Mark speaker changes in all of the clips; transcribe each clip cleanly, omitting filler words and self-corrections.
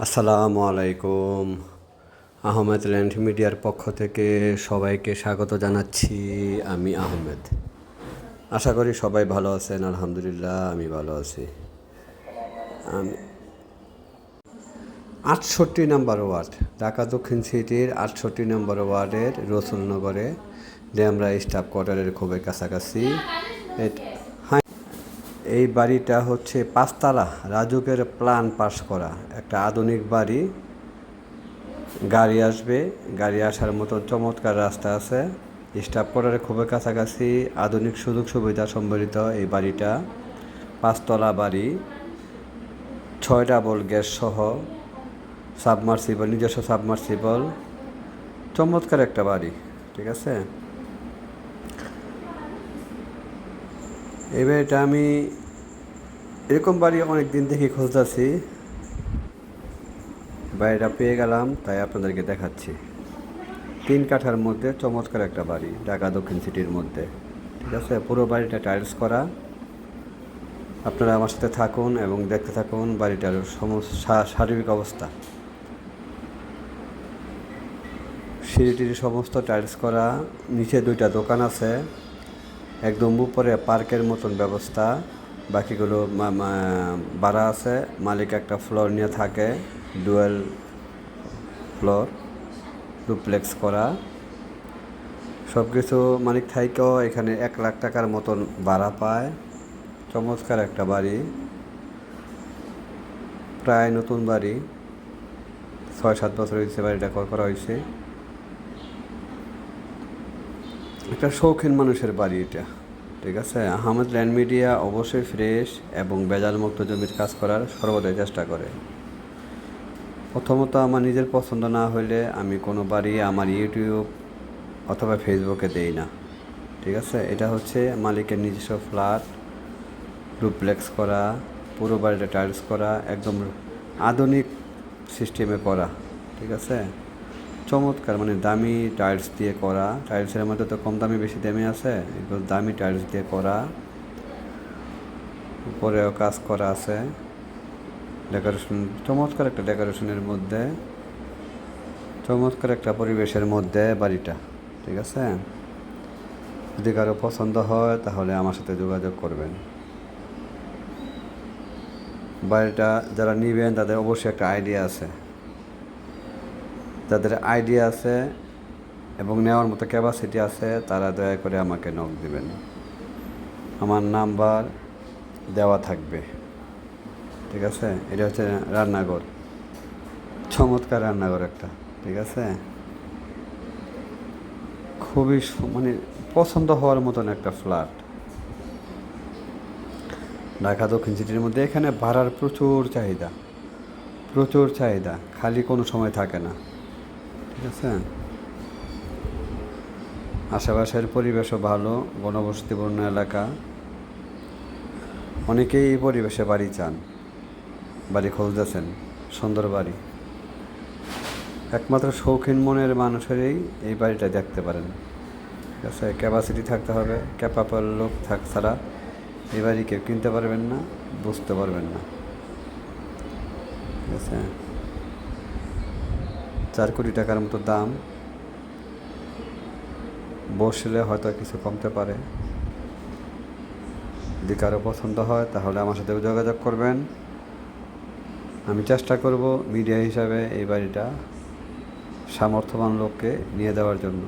Speaker 1: আসসালামু আলাইকুম। আহমেদ ল্যান্ড মিডিয়ার পক্ষ থেকে সবাইকে স্বাগত জানাচ্ছি। আমি আহমেদ। আশা করি সবাই ভালো আছেন। আলহামদুলিল্লাহ আমি ভালো আছি। আমি 68 নম্বর ওয়ার্ড, ঢাকা দক্ষিণ সিটির 68 নম্বর ওয়ার্ডের রসুলনগরে ডেমরা স্টাফ কোয়ার্টারের খুবই কাছাকাছি। এই বাড়িটা হচ্ছে 5 তলা, রাজুকের প্ল্যান পাস করা একটা আধুনিক বাড়ি। গাড়ি আসবে, গাড়ি আসার মতো চমৎকার রাস্তা আছে। স্টাফ কোয়ার্টারে খুবই কাছাকাছি, আধুনিক সুযোগ সুবিধা সম্বলিত এই বাড়িটা। 5 তলা বাড়ি, 6 ডাবল গ্যাস সহ, সাবমার্সিবল, নিজস্ব সাবমার্সিবল। চমৎকার একটা বাড়ি, ঠিক আছে। এই বাড়িটা আমি এরকম বাড়ি অনেক দিন থেকে খুঁজতেছি, বাড়িটা পেয়ে গেলাম, তাই আপনাদেরকে দেখাচ্ছি। 3 কাঠার মধ্যে চমৎকার একটা বাড়ি, ঢাকা দক্ষিণ সিটির মধ্যে, ঠিক আছে। পুরো বাড়িটা টাইলস করা। আপনারা আমার সাথে থাকুন এবং দেখতে থাকুন বাড়িটার শারীরিক অবস্থা। সিঁড়িটির সমস্ত টাইলস করা, নিচে 2টা দোকান আছে, একদম উপরে পার্কের মতন ব্যবস্থা, বাকিগুলো ভাড়া আছে। মালিক একটা ফ্লোর নিয়ে থাকে, ডুয়েল ফ্লোর, ডুপ্লেক্স করা। সব কিছু মালিক থাইকেও এখানে 1 লাখ টাকার মতন ভাড়া পায়। চমৎকার একটা বাড়ি, প্রায় নতুন বাড়ি, 6-7 বছর হয়েছে বাড়িটা করা হয়েছে। একটা শৌখিন মানুষের বাড়ি এটা, ঠিক আছে। আহমেদ ল্যান্ড মিডিয়া অবশ্যই ফ্রেশ এবং বেজালমুক্ত জমির কাজ করার সর্বদাই চেষ্টা করে। প্রথমত, আমার নিজের পছন্দ না হলে আমি কোনো বাড়ি আমার ইউটিউব অথবা ফেসবুকে দেই না, ঠিক আছে। এটা হচ্ছে মালিকের নিজস্ব ফ্ল্যাট, ডুপ্লেক্স করা, পুরো বাড়িটা টাইলস করা, একদম আধুনিক সিস্টেমে করা, ঠিক আছে। চমৎকার, মানে দামি টাইলস দিয়ে করা। টাইলসের মধ্যে তো কম দামি বেশি দামি আছে, এগুলো দামি টাইলস দিয়ে করা। উপরেও কাজ করা আছে, ডেকোরেশন চমৎকার একটা ডেকোরেশনের মধ্যে, চমৎকার একটা পরিবেশের মধ্যে বাড়িটা, ঠিক আছে। যদি কারো পছন্দ হয় তাহলে আমার সাথে যোগাযোগ করবেন। বাড়িটা যারা নেবেন তাদের অবশ্যই একটা আইডিয়া আছে, যাদের আইডিয়া আছে এবং নেওয়ার মতো ক্যাপাসিটি আছে তারা দয়া করে আমাকে নক দিবেন। আমার নাম্বার দেওয়া থাকবে, ঠিক আছে। এটা হচ্ছে রান্নাঘর, চমৎকার রান্নাঘর একটা, ঠিক আছে। খুবই মানে পছন্দ হওয়ার মতন একটা ফ্ল্যাট, ঢাকা দক্ষিণ সিটির মধ্যে। এখানে ভাড়ার প্রচুর চাহিদা, প্রচুর চাহিদা, খালি কোনো সময় থাকে না, ঠিক আছে। আশেপাশের পরিবেশও ভালো, ঘনবসতিপূর্ণ এলাকা। অনেকেই এই পরিবেশে বাড়ি চান, বাড়ি খুঁজতেছেন, সুন্দর বাড়ি। একমাত্র শৌখিন মনের মানুষেরই এই বাড়িটা দেখতে পারেন, ঠিক আছে। ক্যাপাসিটি থাকতে হবে, ক্যাপাবল লোক ছাড়া এই বাড়ি কেউ কিনতে পারবেন না, বুঝতে পারবেন না, ঠিক আছে। 4 কোটি টাকার মতো দাম, বসলে হয়তো কিছু কমতে পারে। যদি কারো পছন্দ হয় তাহলে আমার সাথেও যোগাযোগ করবেন। আমি চেষ্টা করব মিডিয়া হিসাবে এই বাড়িটা সামর্থ্যবান লোককে নিয়ে দেওয়ার জন্য।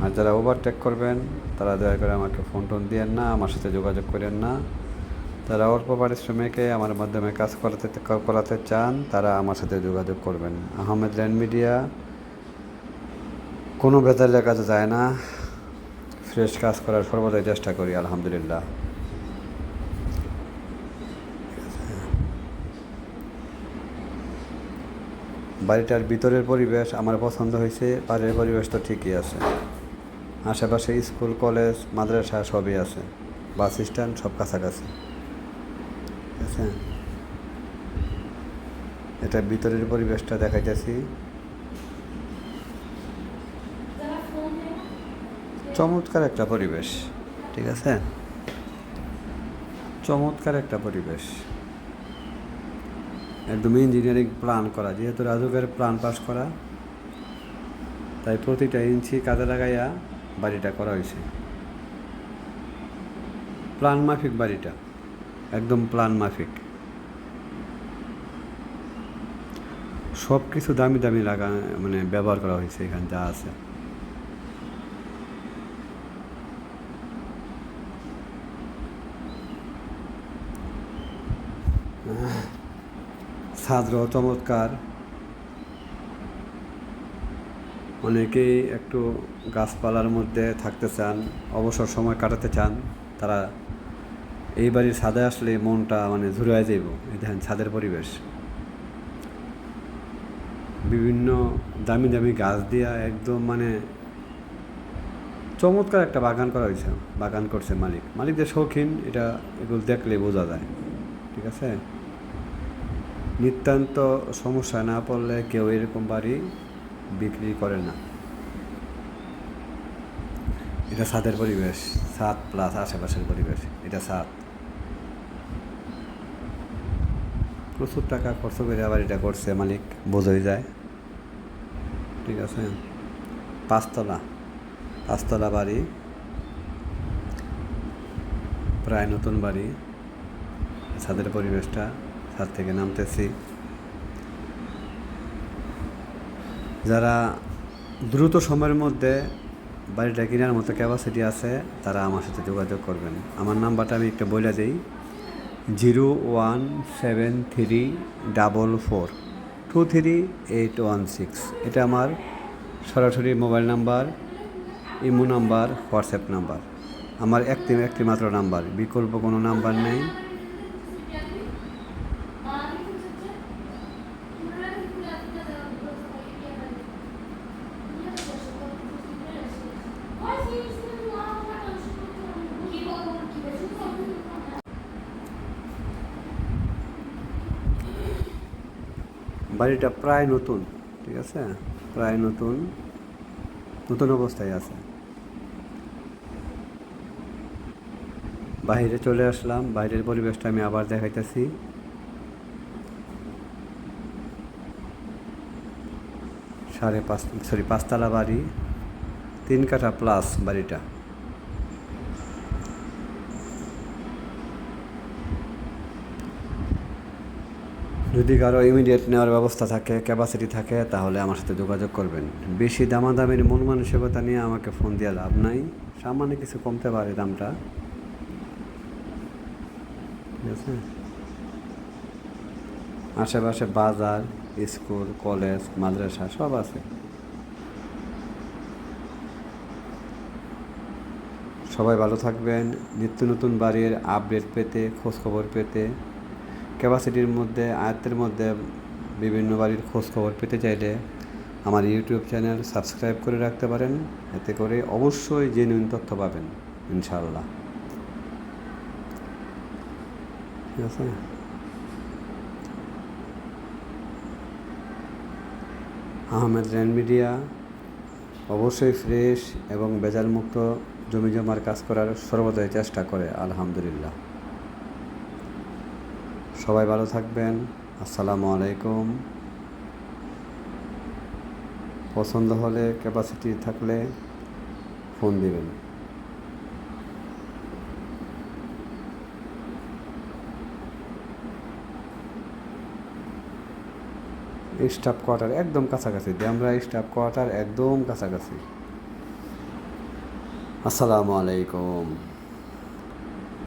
Speaker 1: আর যারা ওভারটেক করবেন তারা দয়া করে আমাকে ফোন টোন দিয়েন না, আমার সাথে যোগাযোগ করেন না। যারা অল্প পারিশ্রমিকে আমার মাধ্যমে কাজ করাতে চান তারা আমার সাথে যোগাযোগ করবেন। আহমেদ ল্যান্ড মিডিয়া কোনো ভেজালের কাজে যায় না, ফ্রেশ কাজ করার সর্বদাই চেষ্টা করি, আলহামদুলিল্লাহ। বাড়িটার ভিতরের পরিবেশ আমার পছন্দ হয়েছে, বাইরের পরিবেশ তো ঠিকই আছে। আশেপাশে স্কুল, কলেজ, মাদ্রাসা সবই আছে, বাস স্ট্যান্ড সব কাছাকাছি, ঠিক আছে। এটা ভিতরের পরিবেশটা দেখাইতেছি, চমৎকার একটা পরিবেশ, ঠিক আছে। চমৎকার একটা পরিবেশ। একদম ইঞ্জিনিয়ারিং প্ল্যান করা, যেহেতু রাজুকের প্ল্যান পাস করা, তাই প্রতিটা ইঞ্চি কাজে লাগাইয়া বাড়িটা করা হয়েছে। প্ল্যান মাফিক বাড়িটা, একদম প্ল্যান মাফিক। সব কিছু দামি দামি মানে ব্যবহার করা হয়েছে এখানে যা আছে। ছাদও চমৎকার। অনেকেই একটু গাছপালার মধ্যে থাকতে চান, অবসর সময় কাটাতে চান, তারা এই বাড়ির ছাদে আসলে মনটা মানে ঝুরায় যাইব। এই দেখেন ছাদের পরিবেশ, বিভিন্ন দামি দামি গাছ দিয়া একদম মানে চমৎকার একটা বাগান করা হয়েছে। বাগান করছে মালিক যে শৌখিন, এটা এগুলো দেখলে বোঝা যায়। ঠিক আছে, নিতান্ত সমস্যা না পড়লে কেউ এরকম বাড়ি বিক্রি করে না। এটা ছাদের পরিবেশ, ছাদ প্লাস আশেপাশের পরিবেশ। এটা ছাদ, প্রচুর টাকা খরচ করে আবার এটা করছে মালিক, বোঝাই যায়। ঠিক আছে, পাঁচতলা বাড়ি, প্রায় নতুন বাড়ি। ছাদের পরিবেশটা, ছাদ থেকে নামতেছি। যারা দ্রুত সময়ের মধ্যে বাড়িটা কেনার মতো ক্যাপাসিটি আছে, তারা আমার সাথে যোগাযোগ করবেন। আমার নাম্বারটা আমি একটা বলে দিই, 0173424238816। এটা আমার সরাসরি mobile number, imo number, WhatsApp number. আমার একটি মাত্র নাম্বার, বিকল্প কোনো নাম্বার নেই। বাড়িটা প্রায় নতুন, ঠিক আছে, প্রায় নতুন অবস্থায় আছে। বাইরে চলে আসলাম, বাইরের পরিবেশটা আমি আবার দেখাইতেছি। পাঁচতলা বাড়ি, 3 কাঠা প্লাস বাড়িটা। যদি কারো ইমিডিয়েট নেওয়ার ব্যবস্থা থাকে, ক্যাপাসিটি থাকে, তাহলে আমার সাথে যোগাযোগ করবেন। বেশি দামাদামির মন মানসিকতা নিয়ে আমাকে ফোন দিয়ে লাভ নাই। সামান্য কিছু কমতে পারে দামটা, ঠিক আছে। আশেপাশে বাজার, স্কুল, কলেজ, মাদ্রাসা সব আছে। সবাই ভালো থাকবেন। নিত্য নতুন বাড়ির আপডেট পেতে, খোঁজখবর পেতে, ক্যাপাসিটির মধ্যে, আয়ত্তের মধ্যে বিভিন্ন বাড়ির খোঁজখবর পেতে চাইলে আমার ইউটিউব চ্যানেল সাবস্ক্রাইব করে রাখতে পারেন। এতে করে অবশ্যই জেনুইন তথ্য পাবেন ইনশাআল্লাহ। ঠিক আছে, আহমেদ ল্যান্ড মিডিয়া অবশ্যই ফ্রেশ এবং বেজালমুক্ত জমি জমার কাজ করার সর্বদাই চেষ্টা করে, আলহামদুলিল্লাহ। সবাই ভালো থাকবেন। আসসালামু আলাইকুম। পছন্দ হলে, ক্যাপাসিটি থাকলে ফোন দিবেন। স্টাফ কোয়ার্টার একদম কাছাকাছি, আমরা স্টাফ কোয়ার্টার একদম কাছাকাছি। আসসালামু আলাইকুম।